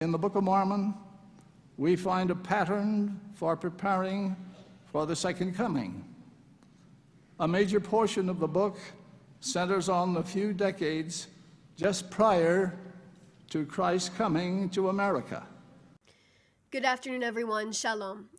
In the Book of Mormon, we find a pattern for preparing for the second coming. A major portion of the book centers on the few decades just prior to Christ's coming to America. Good afternoon, everyone. Shalom.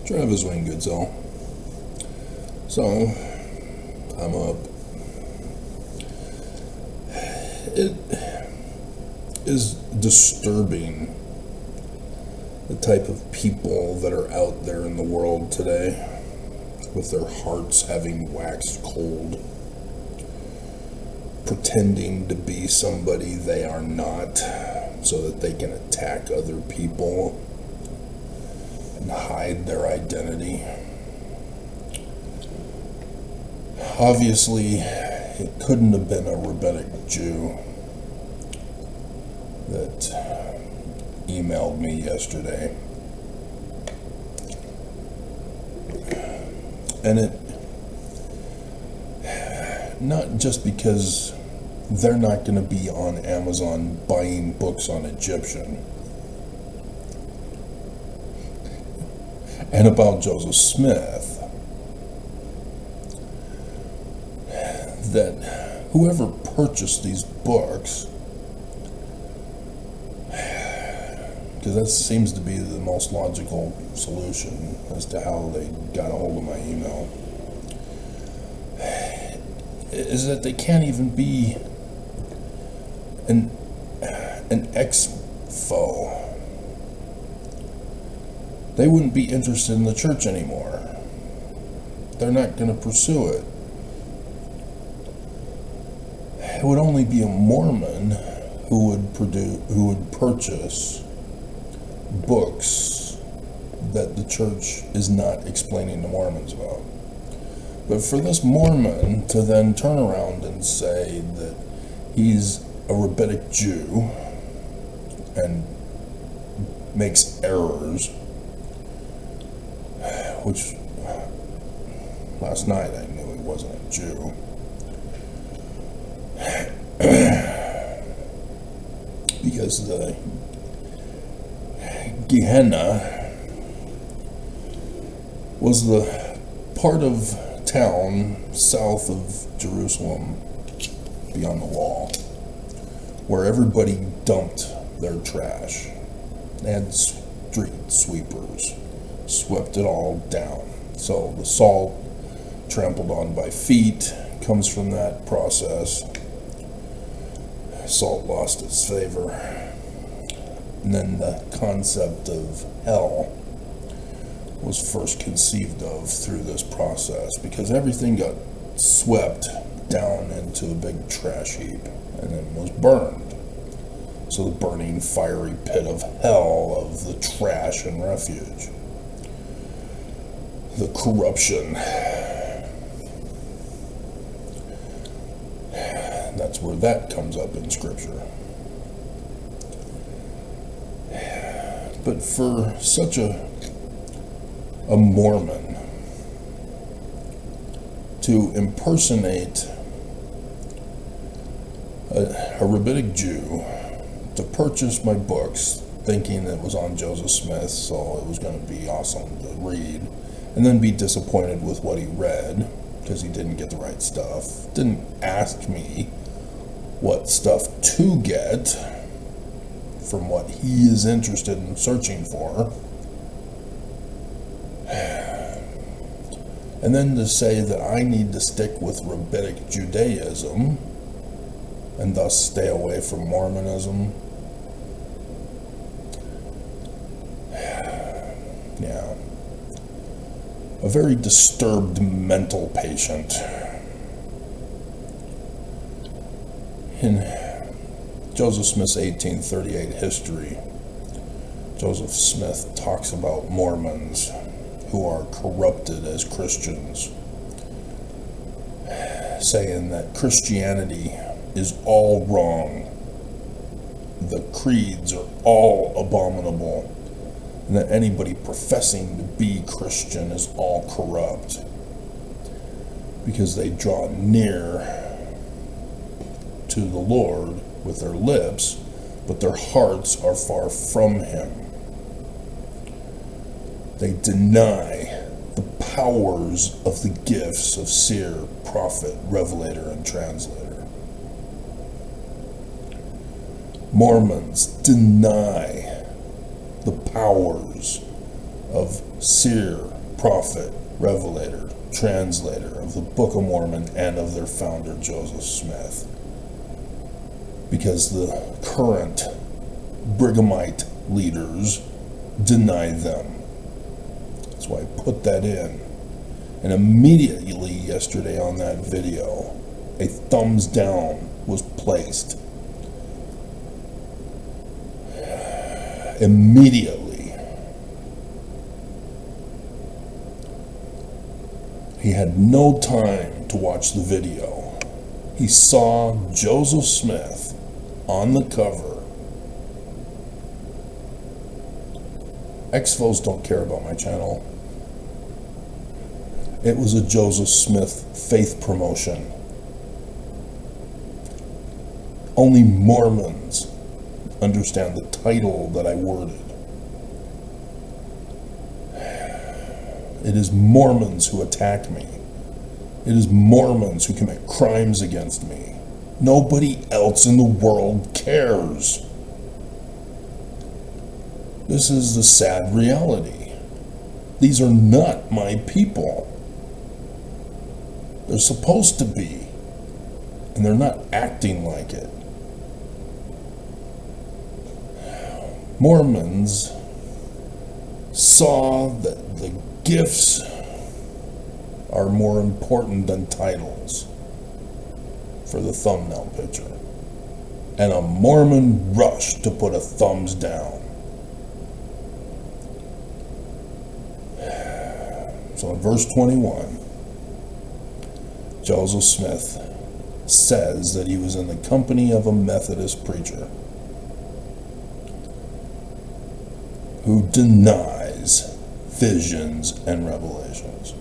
Travis Wayne Goodsell. So, I'm up. It is disturbing the type of people that are out there in the world today with their hearts having waxed cold, pretending to be somebody they are not so that they can attack other people and hide their identity. Obviously, it couldn't have been a rabbinic Jew that emailed me yesterday. And it, not just because they're not going to be on Amazon buying books on Egyptian. And about Joseph Smith, that whoever purchased these books, because that seems to be the most logical solution as to how they got a hold of my email, is that they can't even be an ex-foe. They wouldn't be interested in the church anymore. They're not going to pursue it. It would only be a Mormon who would purchase books that the church is not explaining to Mormons about. But for this Mormon to then turn around and say that he's a rabbinic Jew and makes errors, which last night I knew he wasn't a Jew. Because the Gehenna was the part of town south of Jerusalem, beyond the wall, where everybody dumped their trash. They had street sweepers, swept it all down. So the salt trampled on by feet comes from that process. Salt lost its favor. And then the concept of hell was first conceived of through this process, because everything got swept down into a big trash heap and then was burned. So the burning fiery pit of hell of the trash and refuge. The corruption. That's where that comes up in Scripture. But for such a Mormon to impersonate a rabbinic Jew, to purchase my books thinking it was on Joseph Smith, so it was going to be awesome to read, and then be disappointed with what he read because he didn't get the right stuff, didn't ask me what stuff to get from what he is interested in searching for, and then to say that I need to stick with rabbinic Judaism and thus stay away from Mormonism. Yeah. A very disturbed mental patient. In Joseph Smith's 1838 history, Joseph Smith talks about Mormons who are corrupted as Christians, saying that Christianity is all wrong, the creeds are all abominable, and that anybody professing to be Christian is all corrupt because they draw near to the Lord with their lips, but their hearts are far from Him. They deny the powers of the gifts of seer, prophet, revelator, and translator. Mormons deny the powers of seer, prophet, revelator, translator of the Book of Mormon and of their founder, Joseph Smith, because the current Brighamite leaders deny them. That's why I put that in. And immediately yesterday on that video, a thumbs down was placed. Immediately. He had no time to watch the video. He saw Joseph Smith on the cover. Ex-foes don't care about my channel. It was a Joseph Smith faith promotion. Only Mormons understand the title that I worded. It is Mormons who attack me. It is Mormons who commit crimes against me. Nobody else in the world cares. This is the sad reality. These are not my people. They're supposed to be, and they're not acting like it. Mormons saw that the gifts are more important than titles for the thumbnail picture, and a Mormon rushed to put a thumbs down. So in verse 21, Joseph Smith says that he was in the company of a Methodist preacher who denies visions and revelations.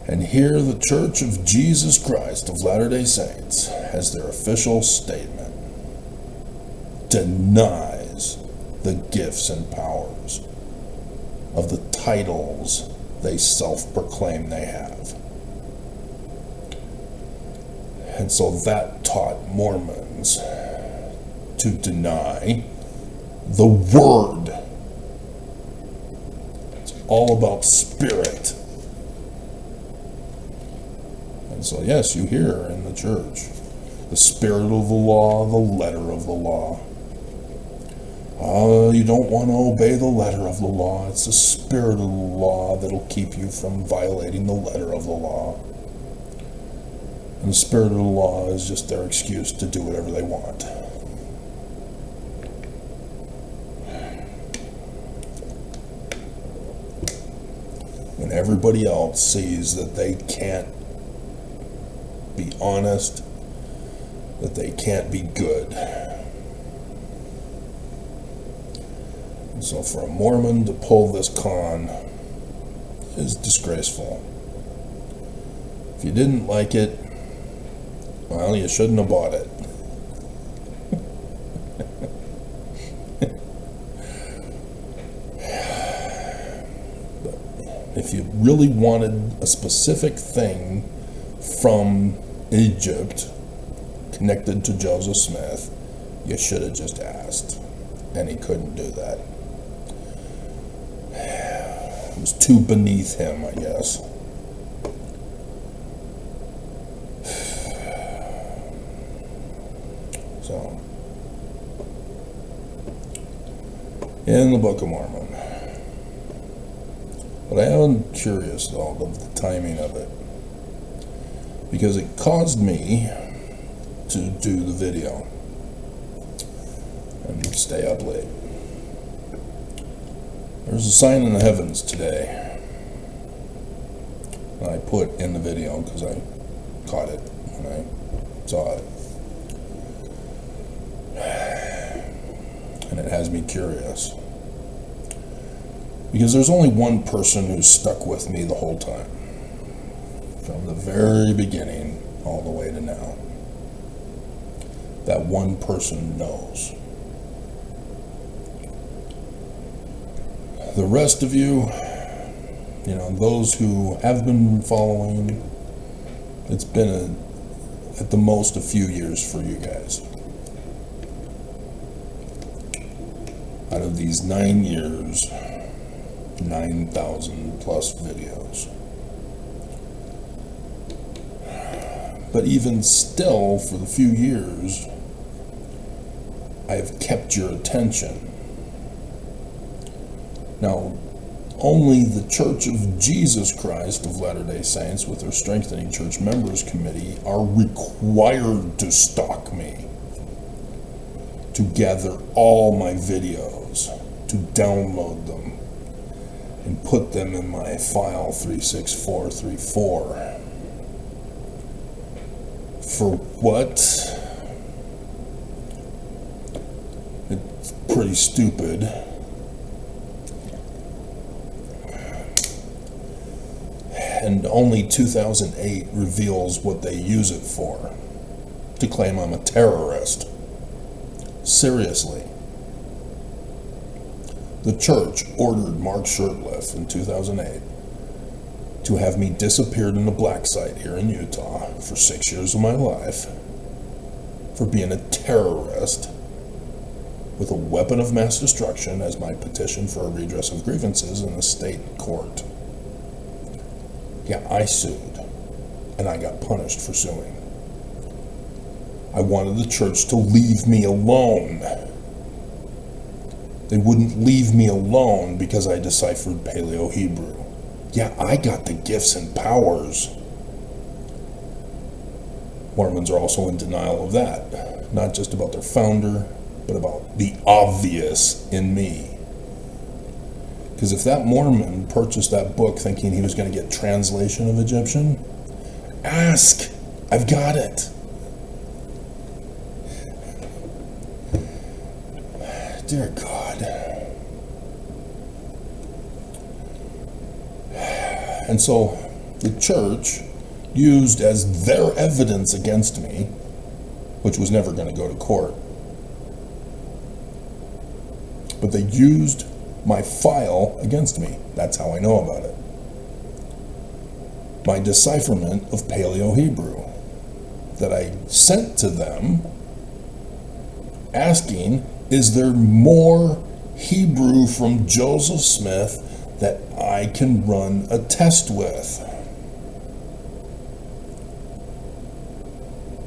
And here the Church of Jesus Christ of Latter-day Saints has their official statement: denies the gifts and powers of the titles they self-proclaim they have. And so that taught Mormons to deny the Word. It's all about spirit. And so yes, you hear in the church the spirit of the law, the letter of the law. You don't want to obey the letter of the law. It's the spirit of the law that'll keep you from violating the letter of the law. And the spirit of the law is just their excuse to do whatever they want. When everybody else sees that they can't be honest, that they can't be good. And so for a Mormon to pull this con is disgraceful. If you didn't like it, well, you shouldn't have bought it. But if you really wanted a specific thing from Egypt connected to Joseph Smith, you should have just asked. And he couldn't do that. It was too beneath him, I guess. So, in the Book of Mormon. But I am curious, though, of the timing of it, because it caused me to do the video and stay up late. There's a sign in the heavens today that I put in the video because I caught it when I saw it. And it has me curious. Because there's only one person who's stuck with me the whole time. From the very beginning all the way to now. That one person knows. The rest of you, those who have been following, it's been at the most a few years for you guys. Out of these 9 years, 9,000 plus videos. But even still, for the few years, I've kept your attention. Now, only the Church of Jesus Christ of Latter-day Saints, with their Strengthening Church Members Committee, are required to stalk me, to gather all my videos, to download them, and put them in my file 36434. For what? It's pretty stupid. And only 2008 reveals what they use it for, to claim I'm a terrorist. Seriously. The church ordered Mark Shurtleff in 2008 to have me disappeared in a black site here in Utah for 6 years of my life for being a terrorist with a weapon of mass destruction as my petition for a redress of grievances in the state court. Yeah, I sued, and I got punished for suing. I wanted the church to leave me alone. They wouldn't leave me alone because I deciphered Paleo-Hebrew. Yeah, I got the gifts and powers. Mormons are also in denial of that, not just about their founder, but about the obvious in me. Because if that Mormon purchased that book thinking he was going to get translation of Egyptian, ask. I've got it. Dear God. And so the church used as their evidence against me, which was never going to go to court, but they used my file against me. That's how I know about it. My decipherment of Paleo-Hebrew that I sent to them asking, is there more Hebrew from Joseph Smith that I can run a test with?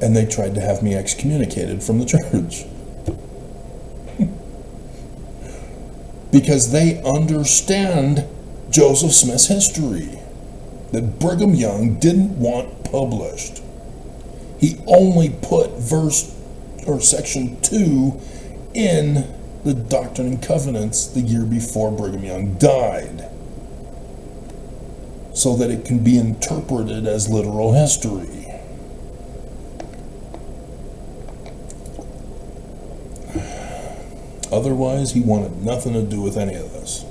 And they tried to have me excommunicated from the church. Because they understand Joseph Smith's history that Brigham Young didn't want published. He only put verse or section 2 in the Doctrine and Covenants the year before Brigham Young died, so that it can be interpreted as literal history. Otherwise, he wanted nothing to do with any of this.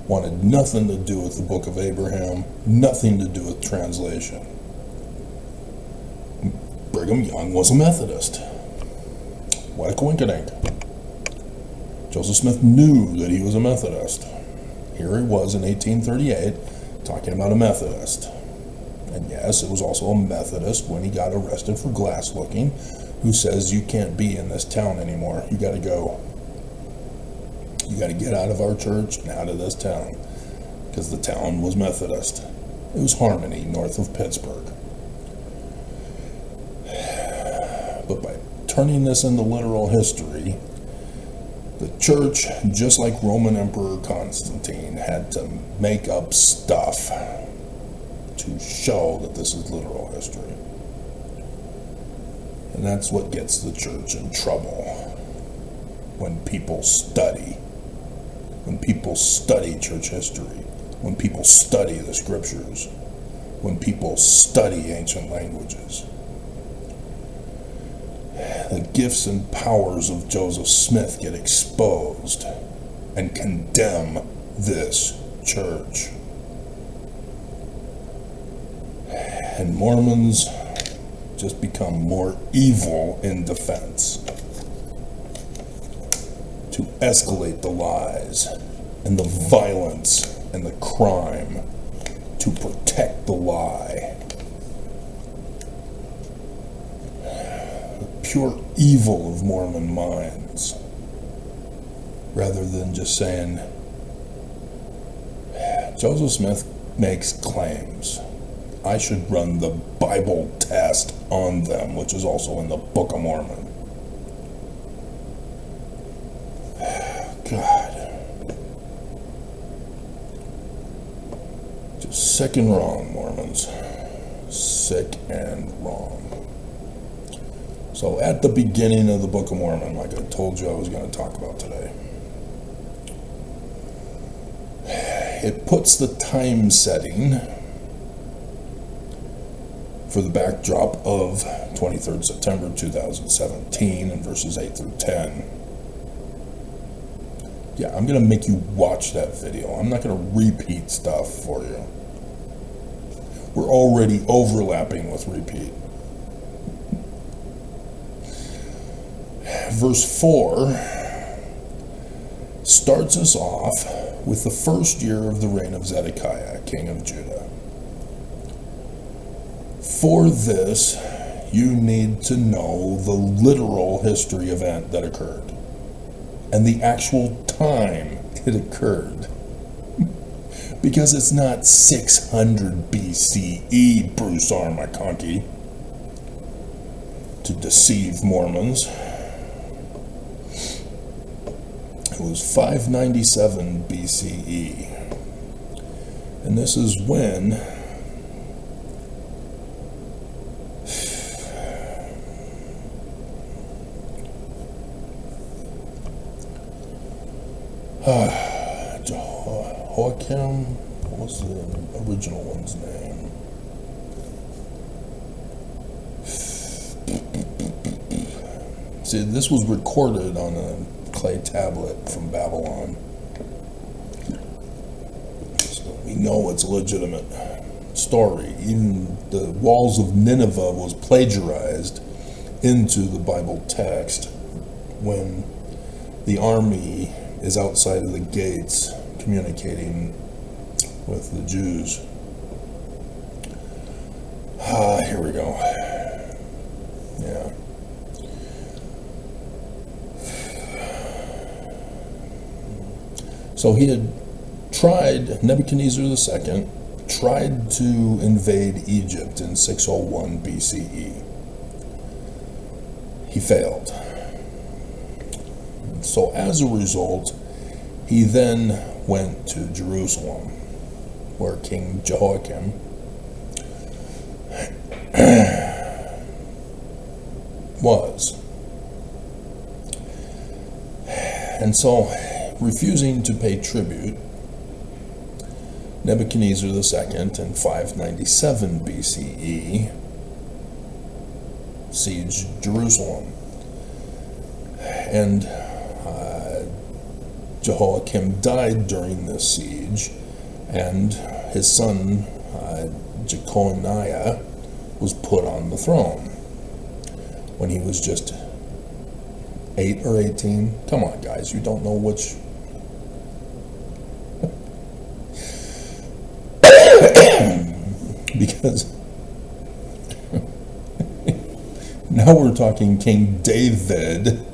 Wanted nothing to do with the Book of Abraham, nothing to do with translation. Brigham Young was a Methodist. What a coincidence. Joseph Smith knew that he was a Methodist. Here he was in 1838 talking about a Methodist. And yes, it was also a Methodist when he got arrested for glass looking, who says, you can't be in this town anymore. You got to go. You got to get out of our church and out of this town. Because the town was Methodist. It was Harmony, north of Pittsburgh. But by turning this into literal history, the church, just like Roman Emperor Constantine, had to make up stuff to show that this is literal history. And that's what gets the church in trouble. When people study. When people study church history. When people study the scriptures. When people study ancient languages. The gifts and powers of Joseph Smith get exposed and condemn this church. And Mormons just become more evil in defense, to escalate the lies and the violence and the crime, to protect the lie. The pure evil of Mormon minds, rather than just saying, Joseph Smith makes claims. I should run the Bible test on them, which is also in the Book of Mormon. God. Just sick and wrong, Mormons. Sick and wrong. So at the beginning of the Book of Mormon, like I told you I was going to talk about today, it puts the time setting for the backdrop of 23rd September 2017 and verses 8 through 10. Yeah, I'm going to make you watch that video. I'm not going to repeat stuff for you. We're already overlapping with repeat. Verse 4 starts us off with the first year of the reign of Zedekiah, king of Judah. For this, you need to know the literal history event that occurred and the actual time it occurred. Because it's not 600 BCE, Bruce R. McConkie, to deceive Mormons. It was 597 BCE. And this is when Jehoiakim, what was the original one's name? See, this was recorded on a clay tablet from Babylon. So we know it's a legitimate story. Even the walls of Nineveh was plagiarized into the Bible text when the army is outside of the gates communicating with the Jews. Here we go. Yeah. So he had tried, Nebuchadnezzar II tried to invade Egypt in 601 BCE. He failed. So as a result, he then went to Jerusalem, where King Jehoiakim was. And so, refusing to pay tribute, Nebuchadnezzar II in 597 BCE sieged Jerusalem. And Jehoiakim died during this siege, and his son Jeconiah was put on the throne when he was just 8 or 18. Come on, guys, you don't know which. Because now we're talking King David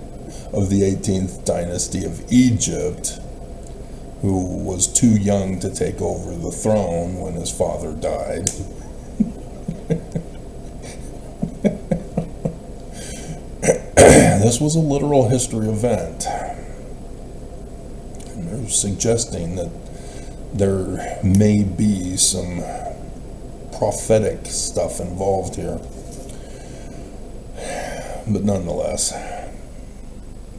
of the 18th dynasty of Egypt, who was too young to take over the throne when his father died. This was a literal history event. And they're suggesting that there may be some prophetic stuff involved here. But nonetheless,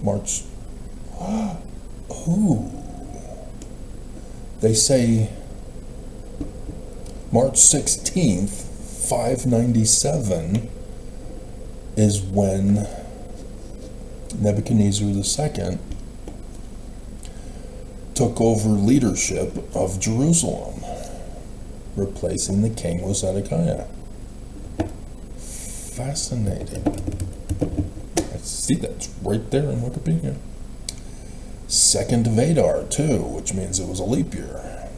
March. Oh, they say March 16th, 597 is when Nebuchadnezzar II took over leadership of Jerusalem, replacing the king with Zedekiah. Fascinating. See, that's right there in Wikipedia. 2nd of Adar, too, which means it was a leap year.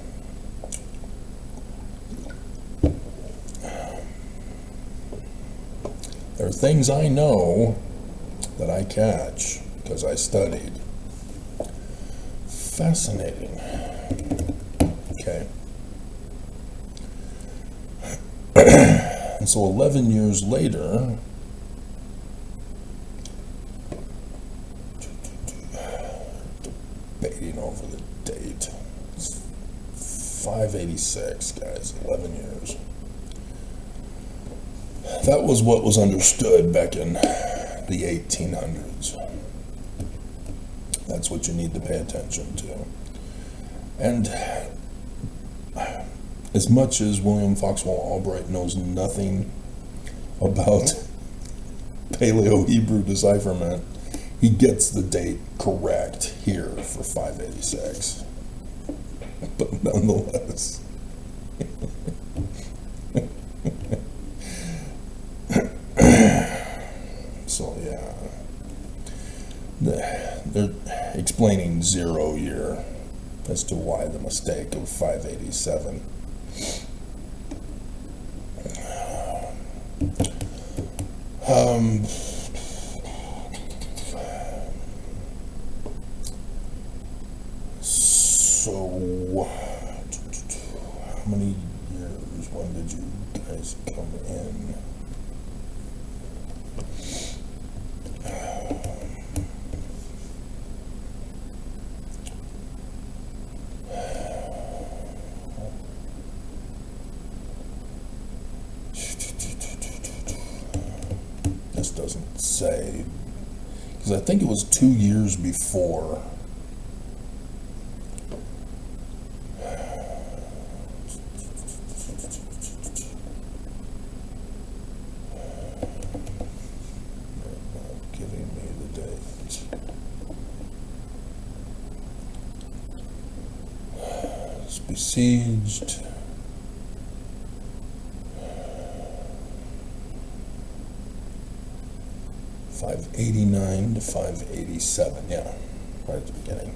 There are things I know that I catch because I studied. Fascinating. Okay. And so 11 years later, debating over the date, it's 586, guys, 11 years. That was what was understood back in the 1800s. That's what you need to pay attention to. And as much as William Foxwell Albright knows nothing about Paleo-Hebrew decipherment, he gets the date correct here for 586. But nonetheless, they're explaining 0 year as to why the mistake of 587. So, how many years? When did you guys come in? This doesn't say, because I think it was 2 years before. Giving me the date. It's besieged. $589 to $587, yeah, right at the beginning.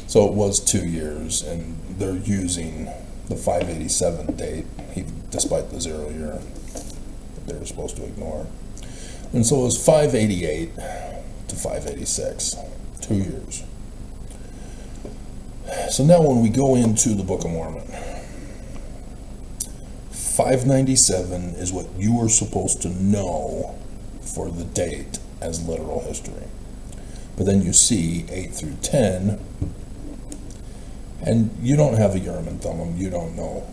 So it was 2 years, and they're using the 587 date, despite the 0 year that they were supposed to ignore. And so it was 588 to 586, 2 years. So now when we go into the Book of Mormon, 597 is what you were supposed to know for the date as literal history. But then you see 8 through 10, and you don't have a Urim and Thummim, you don't know.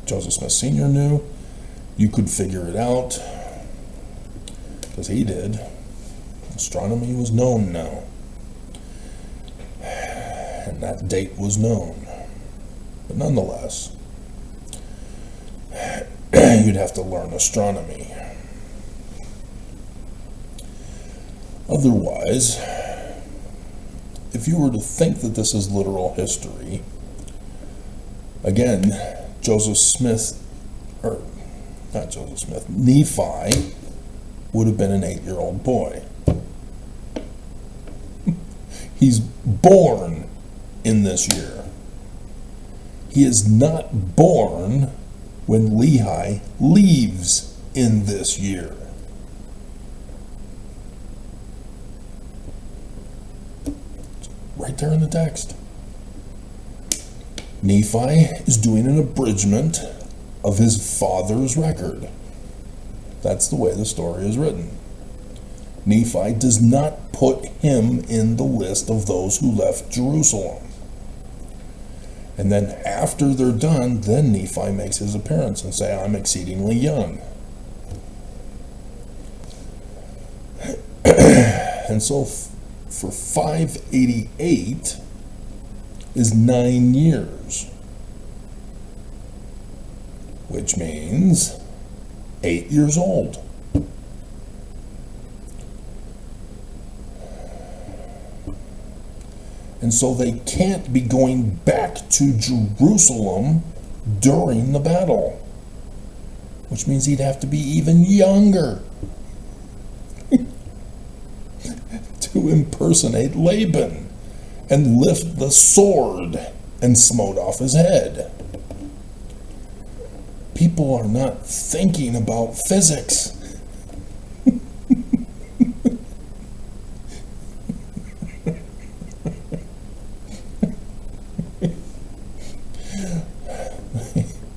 Joseph Smith Sr. knew, you could figure it out, because he did. Astronomy was known now, and that date was known. But nonetheless, you'd have to learn astronomy. Otherwise, if you were to think that this is literal history, again, Nephi would have been an 8-year-old boy. He's born in this year. He is not born when Lehi leaves in this year. Right there in the text. Nephi is doing an abridgment of his father's record. That's the way the story is written. Nephi does not put him in the list of those who left Jerusalem. And then after they're done, then Nephi makes his appearance and say, I'm exceedingly young. And so for 588 is 9 years, which means 8 years old. And so they can't be going back to Jerusalem during the battle, which means he'd have to be even younger to impersonate Laban and lift the sword and smote off his head. People are not thinking about physics.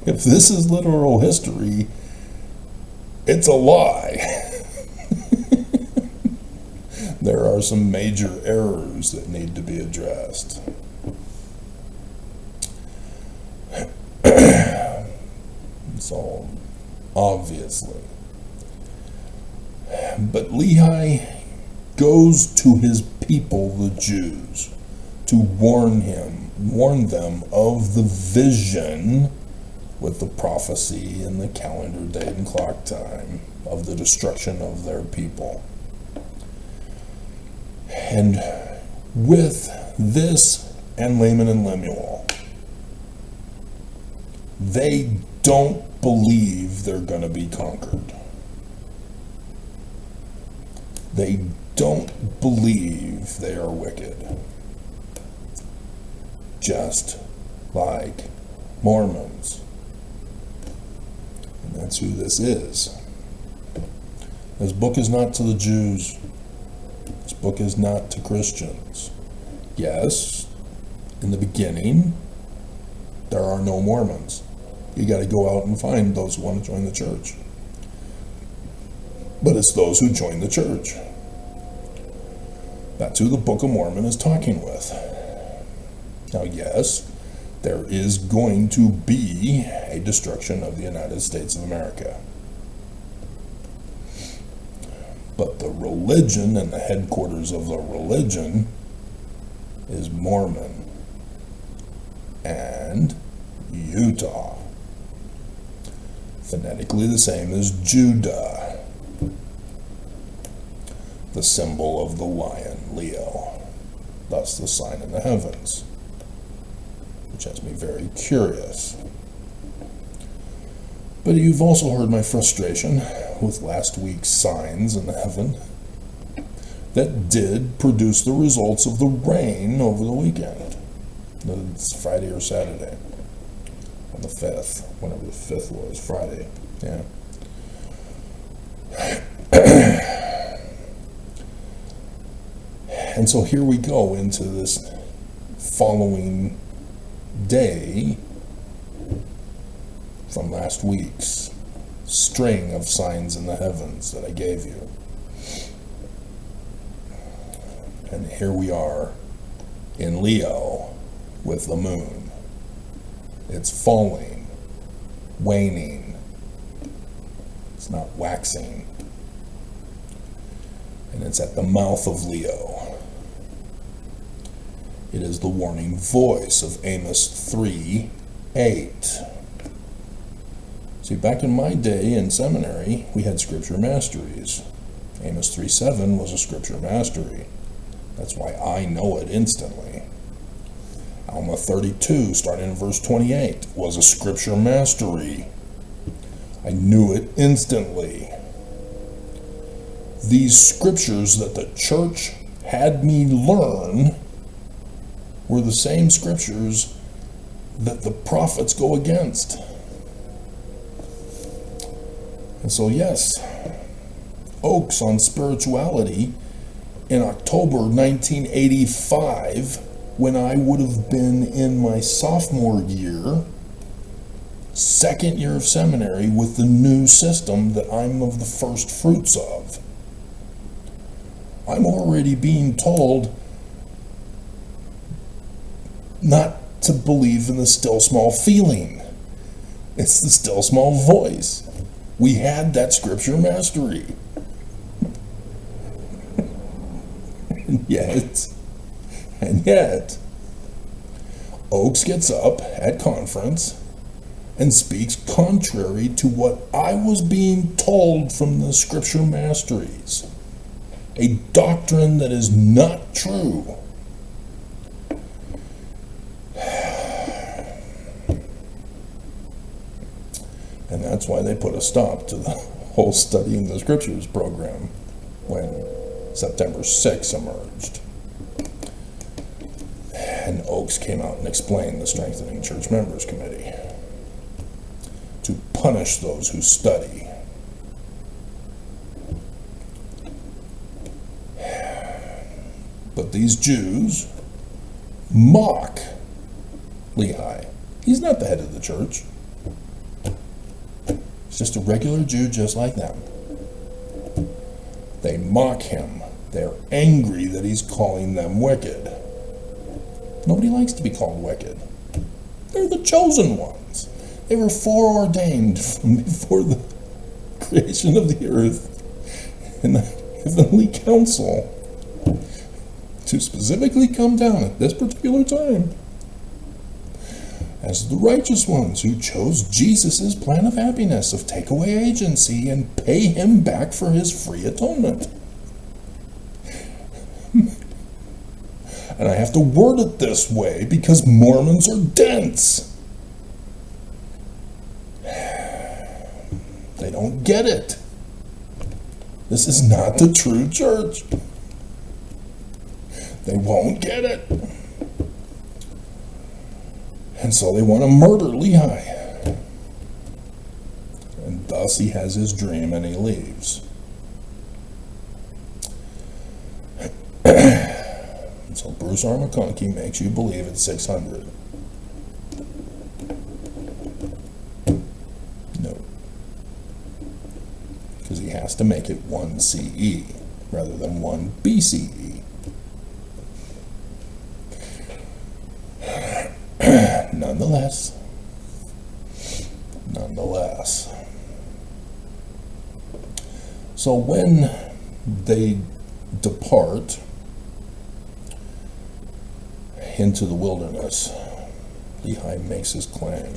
If this is literal history, it's a lie. There are some major errors that need to be addressed. So, obviously. But Lehi goes to his people, the Jews, to warn them of the vision with the prophecy and the calendar date and clock time of the destruction of their people. And with this and Laman and Lemuel, they don't believe they're going to be conquered. They don't believe they are wicked. Just like Mormons. And that's who this is. This book is not to the Jews. This book is not to Christians. Yes, in the beginning, there are no Mormons. You got to go out and find those who want to join the church. But it's those who join the church. That's who the Book of Mormon is talking with. Now, yes, there is going to be a destruction of the United States of America. But the religion and the headquarters of the religion is Mormon and Utah. Phonetically the same as Judah, the symbol of the lion, Leo, thus the sign in the heavens, which has me very curious. But you've also heard my frustration with last week's signs in the heaven that did produce the results of the rain over the weekend. It's Friday or Saturday. On the 5th, whenever the 5th was, Friday, yeah. And so here we go into this following day from last week's string of signs in the heavens that I gave you. And here we are in Leo with the moon. It's falling, waning. It's not waxing. And it's at the mouth of Leo. It is the warning voice of Amos 3:8. See, back in my day in seminary, we had scripture masteries. Amos 3:7 was a scripture mastery. That's why I know it instantly. Alma 32, starting in verse 28, was a scripture mastery. I knew it instantly. These scriptures that the church had me learn were the same scriptures that the prophets go against. And so, yes, Oaks on Spirituality in October 1985, when I would have been in my sophomore year, second year of seminary, with the new system that I'm of the first fruits of. I'm already being told not to believe in the still small feeling. It's the still small voice. We had that scripture mastery. And yet, Oaks gets up at conference and speaks contrary to what I was being told from the scripture masteries. A doctrine that is not true. And that's why they put a stop to the whole Studying the Scriptures program when September 6 emerged. And Oaks came out and explained the Strengthening Church Members Committee to punish those who study. But these Jews mock Lehi. He's not the head of the church. He's just a regular Jew just like them. They mock him. They're angry that he's calling them wicked. Nobody likes to be called wicked. They're the chosen ones. They were foreordained from before the creation of the earth in the heavenly council to specifically come down at this particular time as the righteous ones who chose Jesus' plan of happiness, of take away agency and pay him back for his free atonement. And I have to word it this way because Mormons are dense. They don't get it. This is not the true church. They won't get it. And so they want to murder Lehi. And thus he has his dream and he leaves. And so Bruce R. McConkie makes you believe it's 600. No. Because he has to make it 1 CE rather than 1 BCE. Nonetheless. So when they depart into the wilderness, Lehi makes his claim.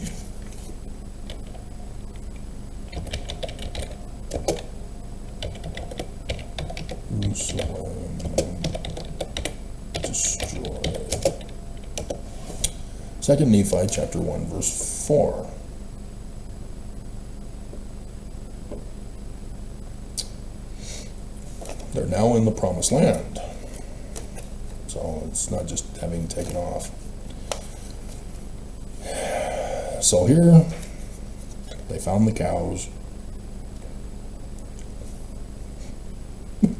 Jerusalem destroyed. 2 Nephi chapter 1 verse 4. They're now in the promised land. So it's not just having taken off. So here, they found the cows. In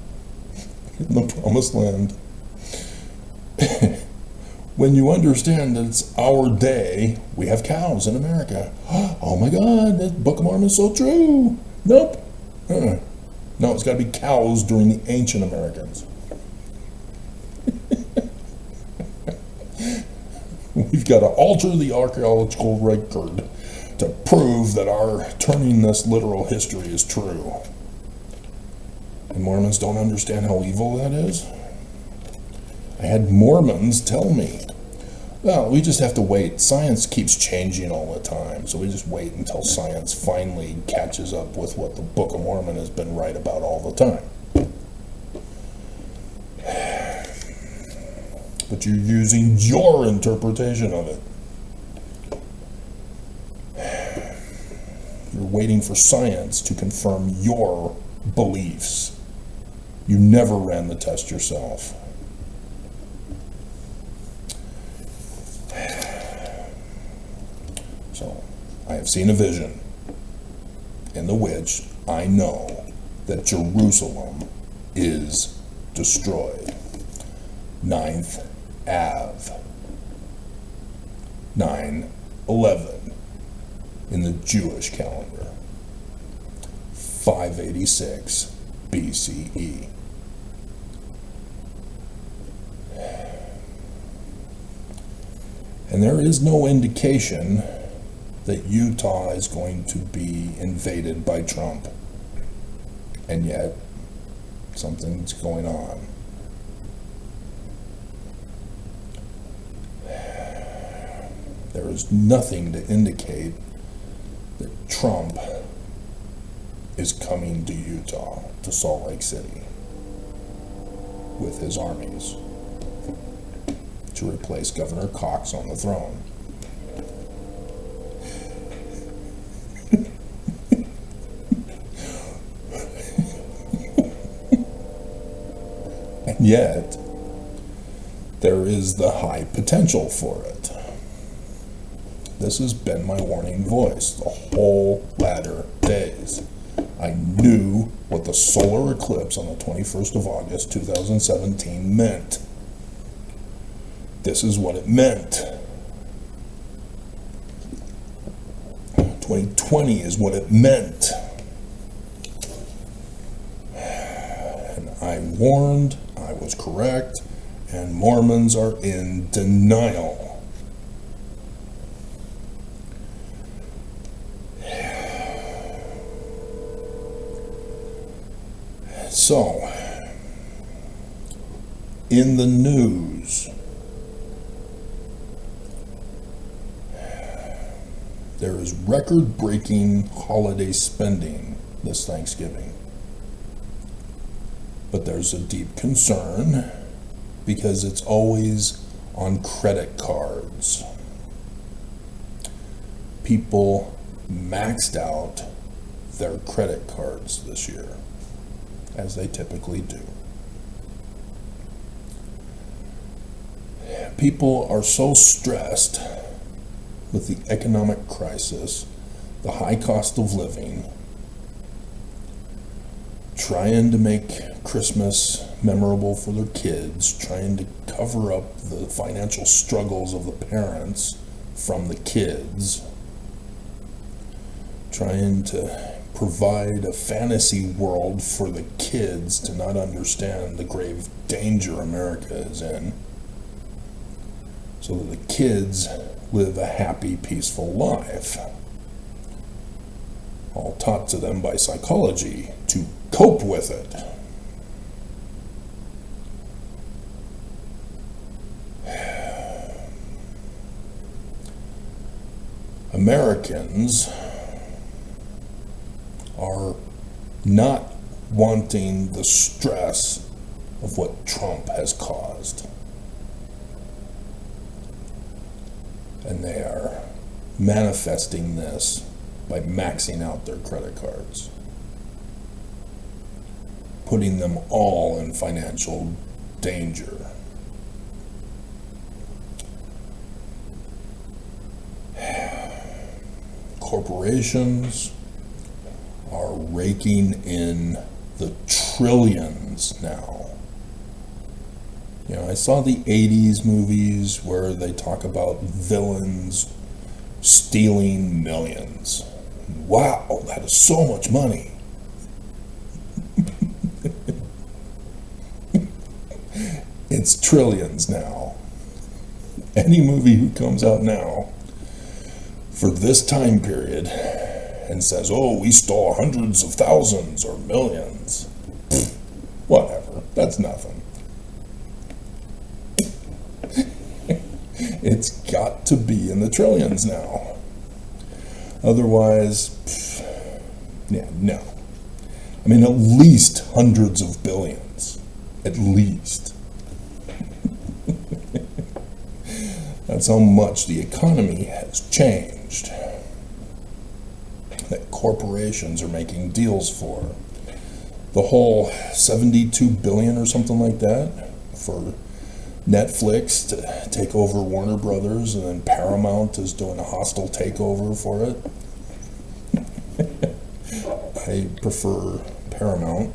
the promised land. When you understand that it's our day, we have cows in America. Oh my God, that Book of Mormon is so true. Nope. No, it's got to be cows during the ancient Americans. We've got to alter the archaeological record to prove that our turning this literal history is true. And Mormons don't understand how evil that is. I had Mormons tell me, well, we just have to wait. Science keeps changing all the time, so we just wait until science finally catches up with what the Book of Mormon has been right about all the time. But you're using your interpretation of it. You're waiting for science to confirm your beliefs. You never ran the test yourself. So, I have seen a vision in the which I know that Jerusalem is destroyed. 9th Ave. 9/11 in the Jewish calendar. 586 BCE. And there is no indication that Utah is going to be invaded by Trump. And yet, something's going on. There is nothing to indicate that Trump is coming to Utah, to Salt Lake City, with his armies to replace Governor Cox on the throne. And yet, there is the high potential for it. This has been my warning voice the whole latter days. I knew what the solar eclipse on the 21st of August 2017 meant. This is what it meant. 2020 is what it meant. And I warned, I was correct, and Mormons are in denial. So, in the news, there is record-breaking holiday spending this Thanksgiving. But there's a deep concern because it's always on credit cards. People maxed out their credit cards this year. as they typically do. People are so stressed with the economic crisis, the high cost of living, trying to make Christmas memorable for their kids, trying to cover up the financial struggles of the parents from the kids, trying to provide a fantasy world for the kids to not understand the grave danger America is in, so that the kids live a happy, peaceful life, all taught to them by psychology to cope with it. Americans are not wanting the stress of what Trump has caused. And they are manifesting this by maxing out their credit cards, putting them all in financial danger. Corporations are raking in the trillions now. You know, I saw the 80s movies where they talk about villains stealing millions. Wow, that is so much money. It's trillions now. Any movie who comes out now for this time period and says, oh, we stole hundreds of thousands or millions, whatever, that's nothing. It's got to be in the trillions now. Otherwise, no. I mean, at least hundreds of billions. At least. That's how much the economy has changed. That corporations are making deals for. The whole 72 billion or something like that for Netflix to take over Warner Brothers, and then Paramount is doing a hostile takeover for it. I prefer Paramount.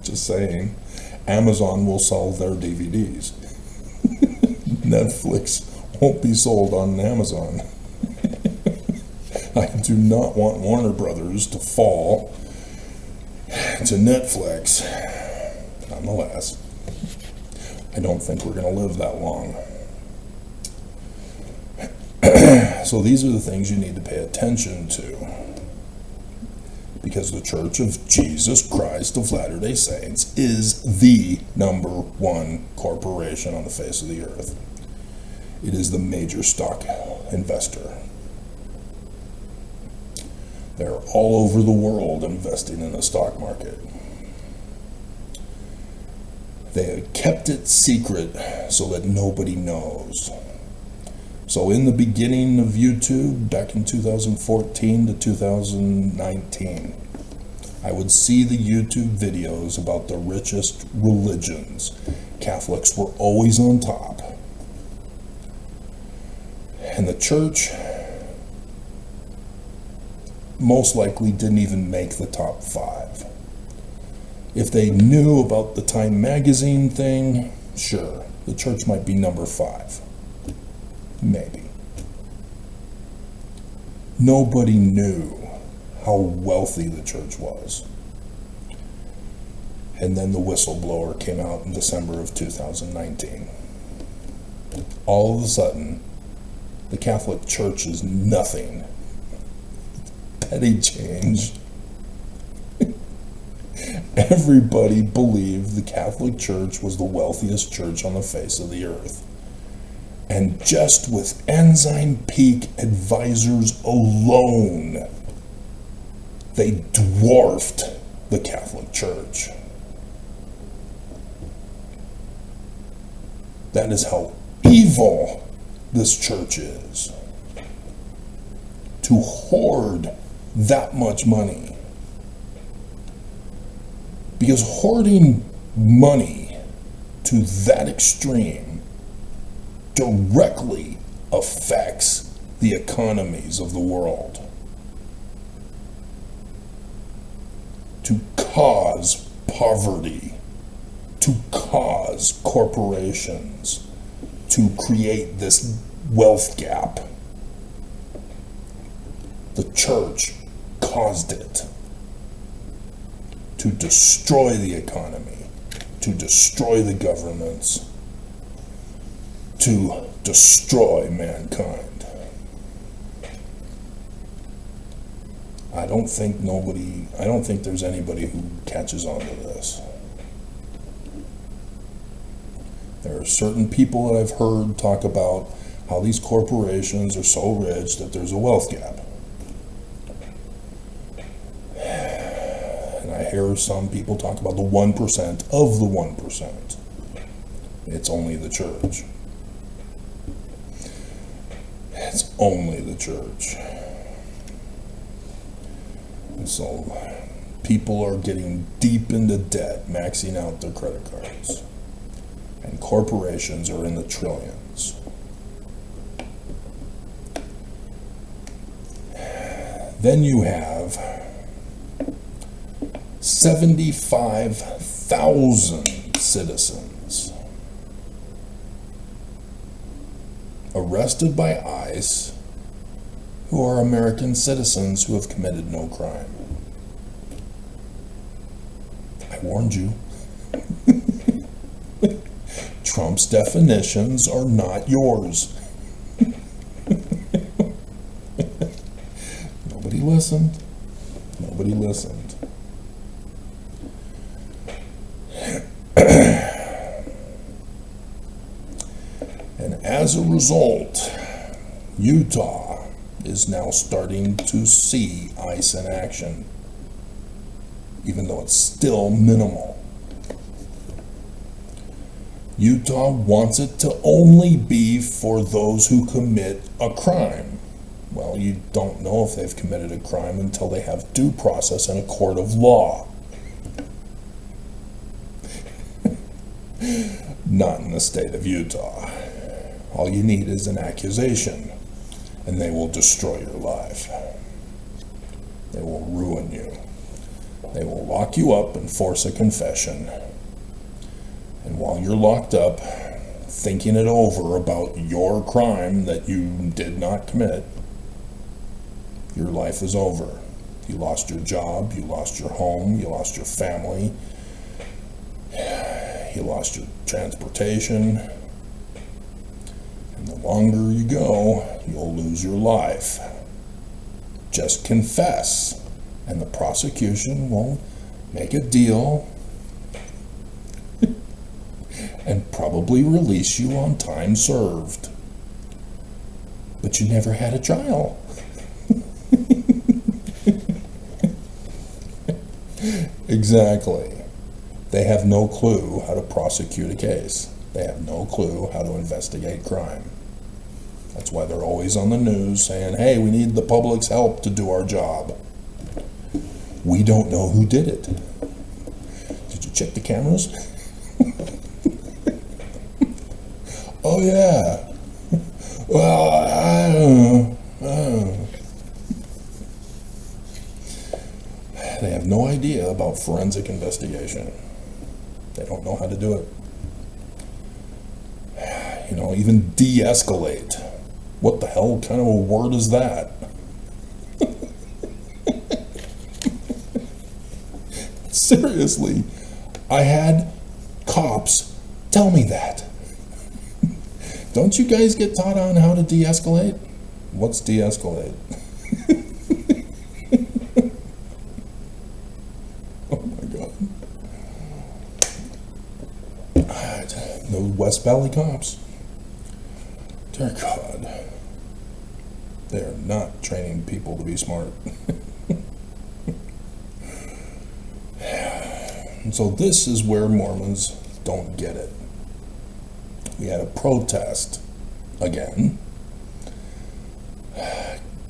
Just saying. Amazon will sell their DVDs. Netflix won't be sold on Amazon. I do not want Warner Brothers to fall to Netflix. Nonetheless, I don't think we're going to live that long. So these are the things you need to pay attention to, because the Church of Jesus Christ of Latter-day Saints is the number one corporation on the face of the earth. It is the major stock investor. They're all over the world investing in the stock market. They have kept it secret so that nobody knows. So in the beginning of YouTube, back in 2014 to 2019, I would see the YouTube videos about the richest religions. Catholics were always on top. And the church most likely didn't even make the top 5. If they knew about the Time magazine thing, sure, the church might be number 5. Maybe. Nobody knew how wealthy the church was. And then the whistleblower came out in December of 2019. All of a sudden, the Catholic Church is nothing. Petty change. Everybody believed the Catholic Church was the wealthiest church on the face of the earth. And just with Ensign Peak advisors alone, they dwarfed the Catholic Church. That is how evil this church is. To hoard that much money. Because hoarding money to that extreme directly affects the economies of the world. To cause poverty, to cause corporations, to create this wealth gap. The church caused it. To destroy the economy, to destroy the governments, to destroy mankind. I don't think there's anybody who catches on to this. There are certain people that I've heard talk about how these corporations are so rich that there's a wealth gap. And I hear some people talk about the 1% of the 1%. It's only the church. It's only the church. And so people are getting deep into debt, maxing out their credit cards. And corporations are in the trillions. Then you have 75,000 citizens arrested by ICE who are American citizens who have committed no crime. I warned you. Trump's definitions are not yours. Nobody listened. Nobody listened. And as a result, Utah is now starting to see ICE in action, even though it's still minimal. Utah wants it to only be for those who commit a crime. Well, you don't know if they've committed a crime until they have due process in a court of law. Not in the state of Utah. All you need is an accusation, and they will destroy your life. They will ruin you. They will lock you up and force a confession. And while you're locked up, thinking it over about your crime that you did not commit, your life is over. You lost your job, you lost your home, you lost your family, you lost your transportation. And the longer you go, you'll lose your life. Just confess, and the prosecution will make a deal and probably release you on time served. But you never had a trial. Exactly. They have no clue how to prosecute a case. They have no clue how to investigate crime. That's why they're always on the news saying, hey, we need the public's help to do our job. We don't know who did it. Did you check the cameras? Oh, yeah. Well, I don't know. They have no idea about forensic investigation. They don't know how to do it. You know, even de-escalate. What the hell kind of a word is that? Seriously, I had cops tell me that. Don't you guys get taught on how to de-escalate? What's de-escalate? Oh my God. Those West Valley cops. Dear God. They are not training people to be smart. And so this is where Mormons don't get it. We had a protest again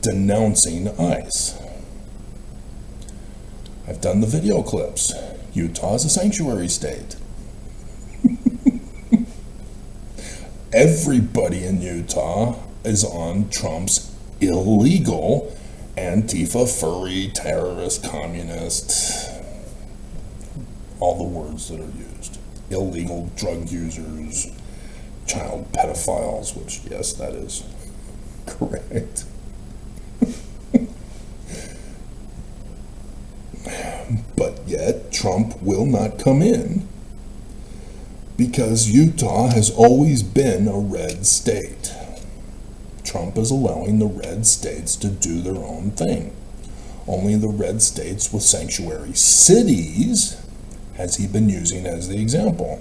denouncing ICE. I've done the video clips. Utah is a sanctuary state. Everybody in Utah is on Trump's illegal Antifa, furry, terrorist, communist, all the words that are used. Illegal drug users, child pedophiles, which, yes, that is correct. But yet, Trump will not come in because Utah has always been a red state. Trump is allowing the red states to do their own thing. Only the red states with sanctuary cities has he been using as the example.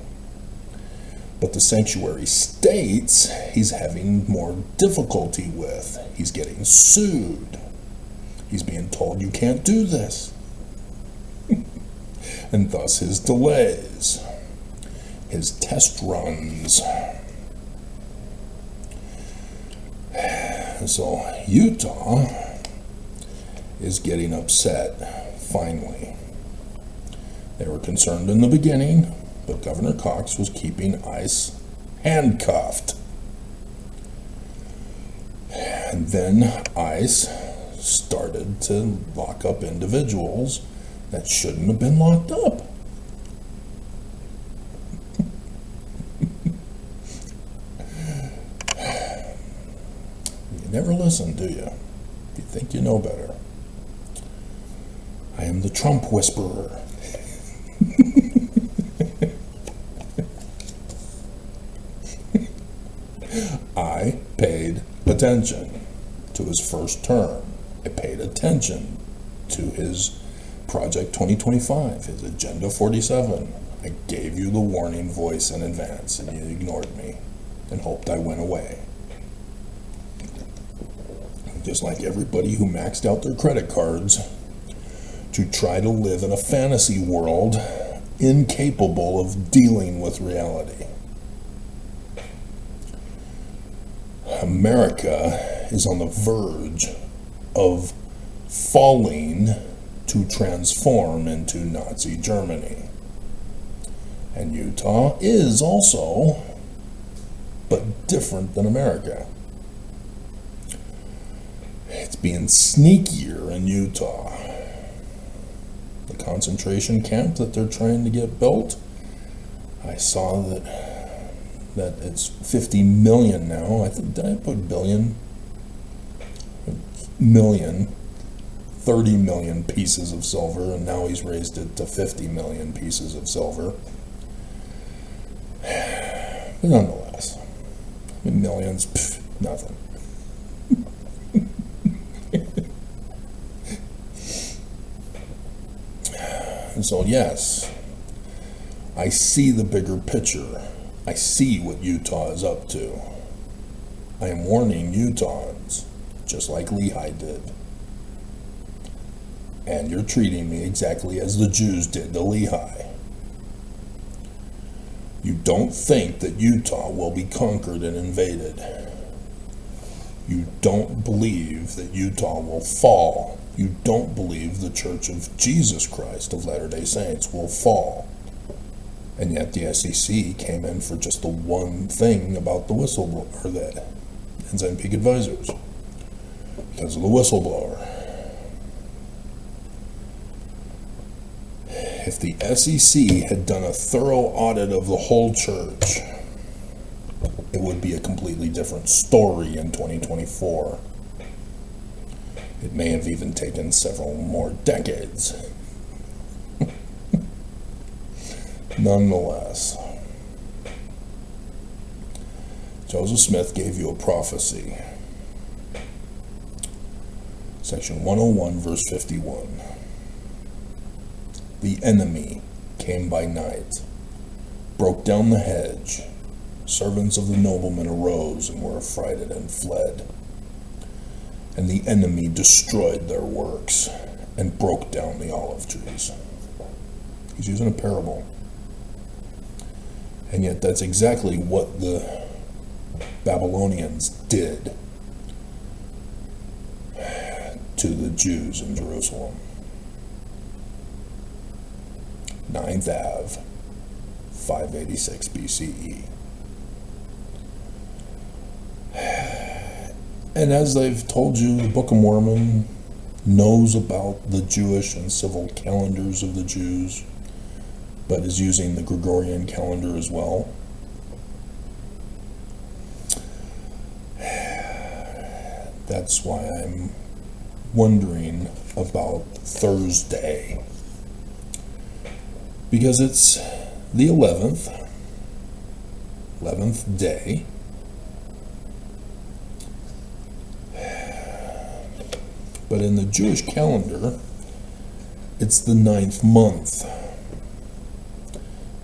But the sanctuary states, he's having more difficulty with. He's getting sued. He's being told, you can't do this. And thus his delays, his test runs. So Utah is getting upset, finally. They were concerned in the beginning, but Governor Cox was keeping ICE handcuffed. And then ICE started to lock up individuals that shouldn't have been locked up. You never listen, do you? You think you know better. I am the Trump whisperer. I paid attention to his first term. I paid attention to his Project 2025, his Agenda 47. I gave you the warning voice in advance, and you ignored me and hoped I went away. Just like everybody who maxed out their credit cards to try to live in a fantasy world incapable of dealing with reality. America is on the verge of falling to transform into Nazi Germany. And Utah is also, but different than America. It's being sneakier in Utah. The concentration camp that they're trying to get built, I saw that it's 50 million now. I think, did I put billion? Million. 30 million pieces of silver, and now he's raised it to 50 million pieces of silver. But nonetheless, millions, nothing. And so, yes, I see the bigger picture. I see what Utah is up to. I am warning Utahns, just like Lehi did. And you're treating me exactly as the Jews did to Lehi. You don't think that Utah will be conquered and invaded. You don't believe that Utah will fall. You don't believe the Church of Jesus Christ of Latter-day Saints will fall. And yet the SEC came in for just the one thing about the whistleblower, or the Ensign Peak Advisors, because of the whistleblower. If the SEC had done a thorough audit of the whole church, it would be a completely different story in 2024. It may have even taken several more decades. Nonetheless, Joseph Smith gave you a prophecy. Section 101, verse 51. The enemy came by night, broke down the hedge. Servants of the nobleman arose and were affrighted and fled. And the enemy destroyed their works and broke down the olive trees. He's using a parable. And yet that's exactly what the Babylonians did to the Jews in Jerusalem. 9th Ave, 586 BCE. And as I've told you, the Book of Mormon knows about the Jewish and civil calendars of the Jews, but is using the Gregorian calendar as well. That's why I'm wondering about Thursday, because it's the 11th day, but in the Jewish calendar, it's the 9th month,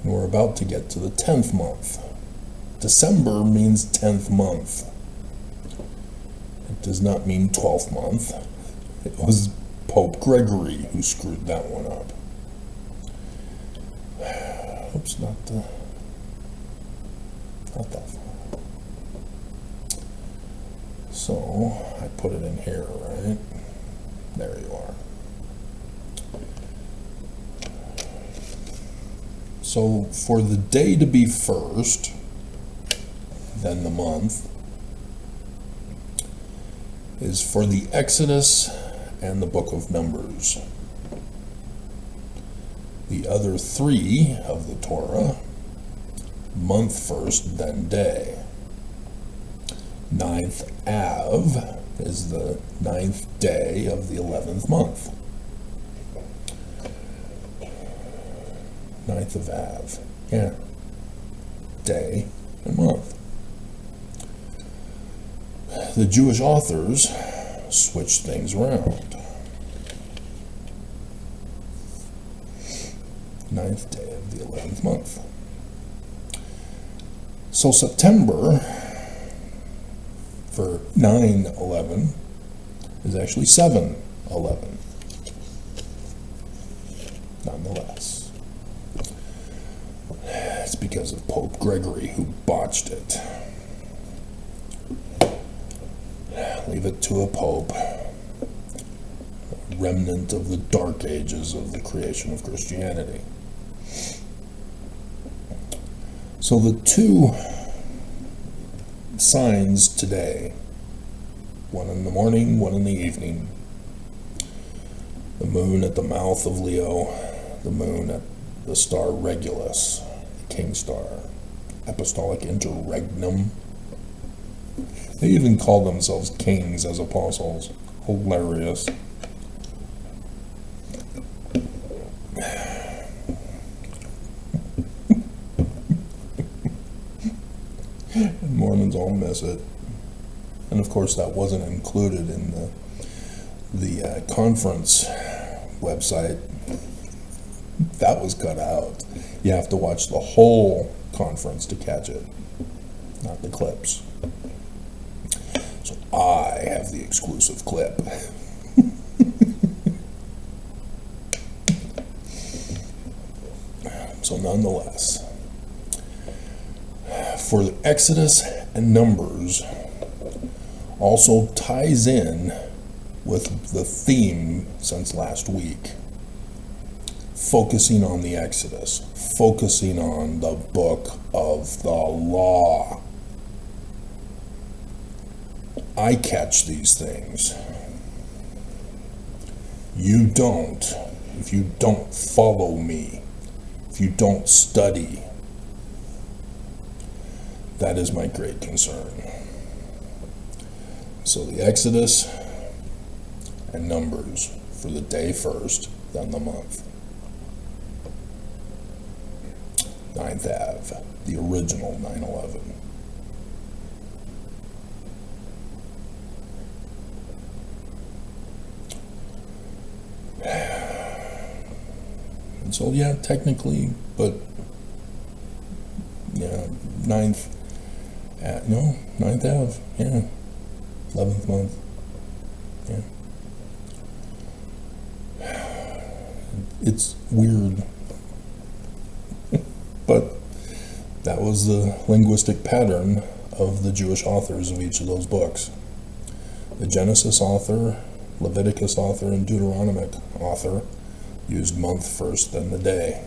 and we're about to get to the 10th month. December means 10th month. It does not mean 12th month. It was Pope Gregory who screwed that one up. Oops, not that far. So, I put it in here, right? There you are. So, for the day to be first, then the month, is for the Exodus and the Book of Numbers. The other three of the Torah, month first, then day. 9th Av is the 9th day of the 11th month. 9th of Av, yeah, day and month. The Jewish authors switched things around. 9th day of the 11th month. So September for 9/11 is actually 7/11. Nonetheless, it's because of Pope Gregory who botched it. Leave it to a pope, a remnant of the dark ages of the creation of Christianity. So the two signs today, one in the morning, one in the evening, the moon at the mouth of Leo, the moon at the star Regulus, the king star, apostolic interregnum. They even call themselves kings as apostles. Hilarious. And Mormons all miss it. And of course that wasn't included in the conference website. That was cut out. You have to watch the whole conference to catch it, not the clips. So I have the exclusive clip. So nonetheless, for the Exodus and Numbers also ties in with the theme since last week, focusing on the Exodus, focusing on the book of the law. I catch these things. You don't. If you don't follow me, if you don't study, that is my great concern. So the Exodus and Numbers for the day first, then the month. 9th Ave, the original 9/11. And so, yeah, technically, but, yeah, 9th Ave, yeah, 11th month, yeah. It's weird, but that was the linguistic pattern of the Jewish authors of each of those books. The Genesis author, Leviticus author, and Deuteronomic author used month first, then the day.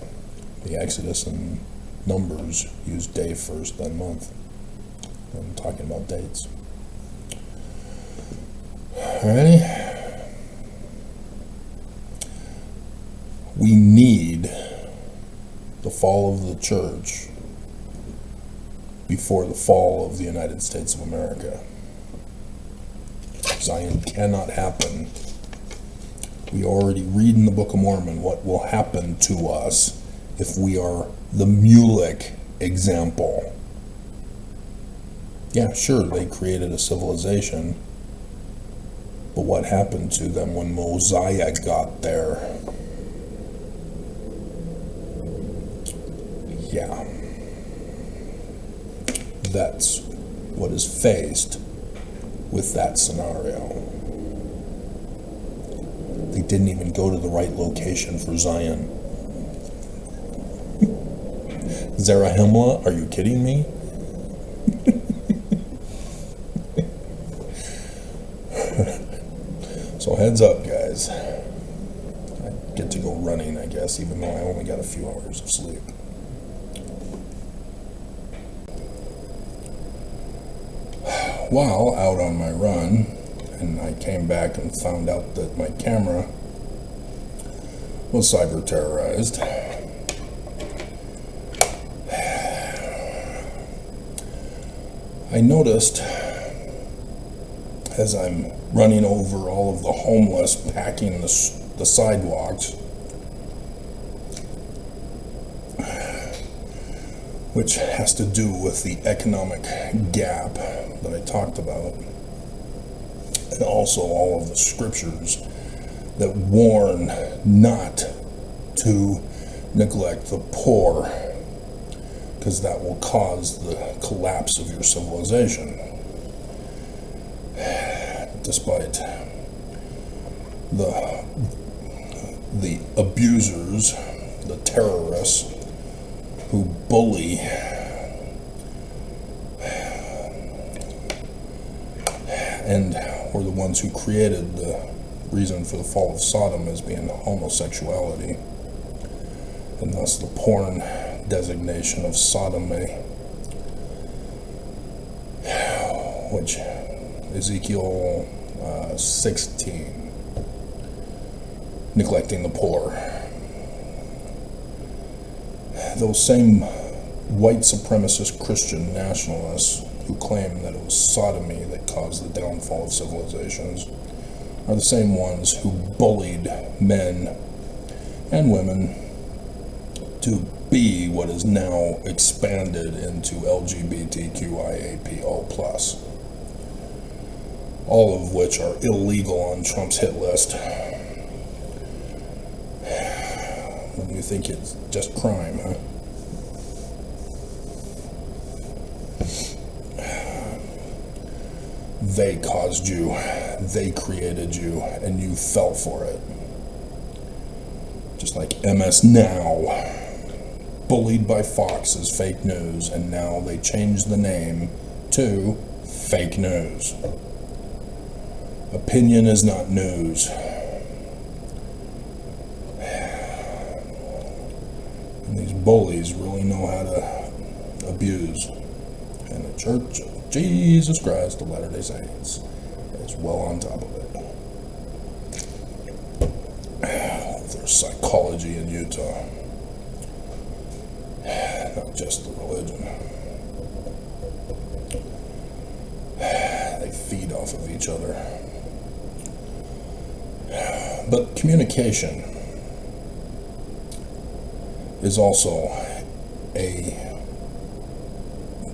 The Exodus and Numbers use day first, then month. I'm talking about dates. Alrighty. We need the fall of the church before the fall of the United States of America. Zion cannot happen. We already read in the Book of Mormon what will happen to us if we are the Mulek example. Yeah, sure, they created a civilization, but what happened to them when Mosiah got there? Yeah. That's what is faced with that scenario. They didn't even go to the right location for Zion. Zarahemla, are you kidding me? So heads up, guys. I get to go running, I guess, even though I only got a few hours of sleep. While out on my run, and I came back and found out that my camera was cyber terrorized. I noticed as I'm running over all of the homeless packing the sidewalks, which has to do with the economic gap that I talked about, and also all of the scriptures that warn not to neglect the poor, because that will cause the collapse of your civilization. Despite the abusers, the terrorists who bully and were the ones who created the reason for the fall of Sodom as being homosexuality, and thus the porn designation of sodomy, which Ezekiel 16, neglecting the poor. Those same white supremacist Christian nationalists who claim that it was sodomy that caused the downfall of civilizations are the same ones who bullied men and women to be what is now expanded into LGBTQIAPO+, all of which are illegal on Trump's hit list. When you think it's just crime, huh? They caused you, they created you, and you fell for it. Just like MS Now, bullied by Fox as fake news, and now they changed the name to fake news. Opinion is not news. And these bullies really know how to abuse. And the Church of Jesus Christ of Latter-day Saints is well on top of it. There's psychology in Utah, not just the religion. They feed off of each other. But communication is also a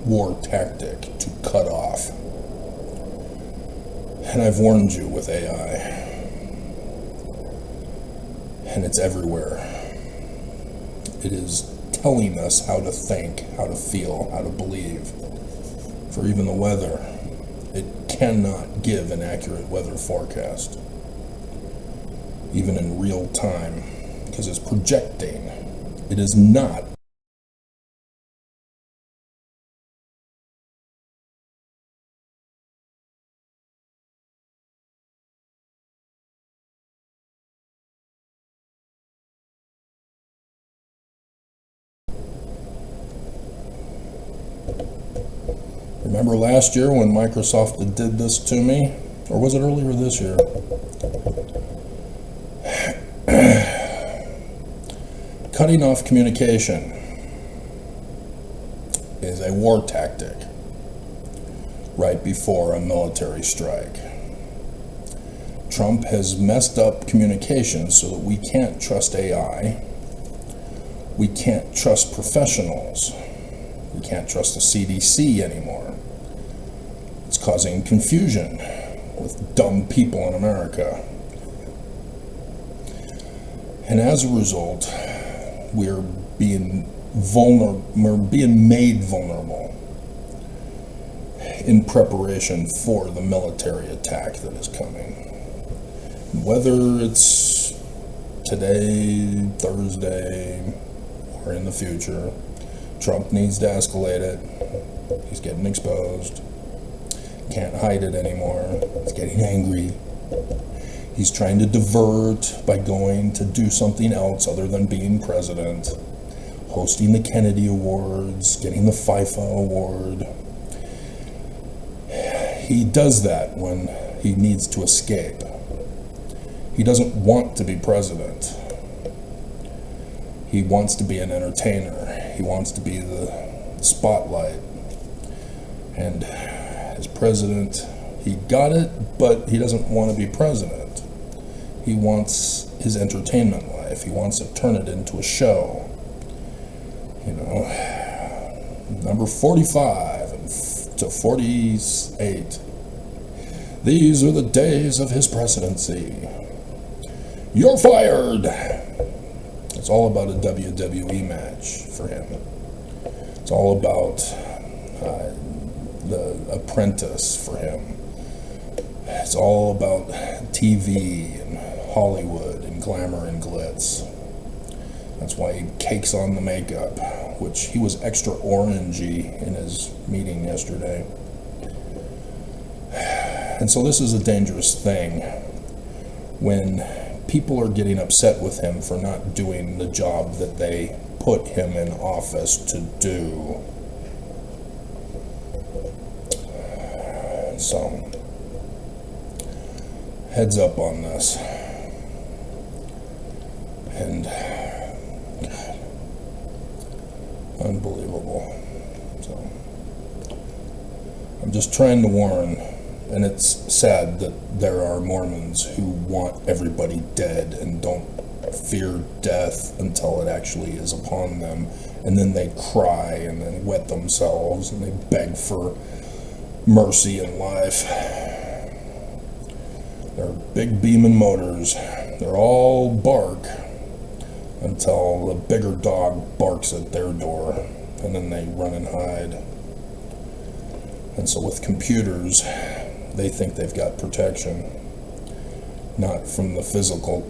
war tactic to cut off. And I've warned you with AI. And it's everywhere. It is telling us how to think, how to feel, how to believe. For even the weather, it cannot give an accurate weather forecast, even in real time, because it's projecting. It is not Remember last year when Microsoft did this to me? Or was it earlier this year? Cutting off communication is a war tactic right before a military strike. Trump has messed up communication so that we can't trust AI, we can't trust professionals, we can't trust the CDC anymore. It's causing confusion with dumb people in America. And as a result, we're being made vulnerable in preparation for the military attack that is coming. Whether it's today, Thursday, or in the future, Trump needs to escalate it. He's getting exposed. Can't hide it anymore. He's getting angry. He's trying to divert by going to do something else other than being president, hosting the Kennedy Awards, getting the FIFA Award. He does that when he needs to escape. He doesn't want to be president. He wants to be an entertainer. He wants to be the spotlight. And as president, he got it, but he doesn't want to be president. He wants his entertainment life. He wants to turn it into a show. You know, number 45 to 48. These are the days of his presidency. You're fired. It's all about a WWE match for him. It's all about the Apprentice for him. It's all about TV and Hollywood and glamour and glitz. That's why he cakes on the makeup, which he was extra orangey in his meeting yesterday. And so this is a dangerous thing when people are getting upset with him for not doing the job that they put him in office to do. So, heads up on this. And, God, unbelievable. So, I'm just trying to warn, and it's sad that there are Mormons who want everybody dead and don't fear death until it actually is upon them, and then they cry and then wet themselves and they beg for mercy in life. They're big beaming motors. They're all bark until the bigger dog barks at their door, and then they run and hide. And so with computers, they think they've got protection, not from the physical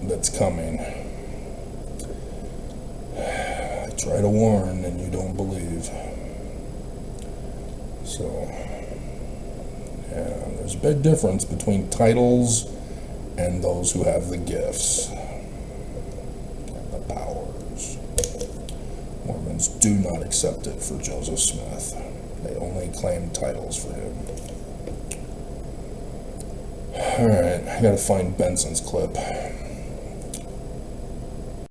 that's coming. I try to warn and you don't believe. So, yeah, there's a big difference between titles and those who have the gifts and the powers. Mormons do not accept it for Joseph Smith. They only claim titles for him. Alright, I gotta find Benson's clip.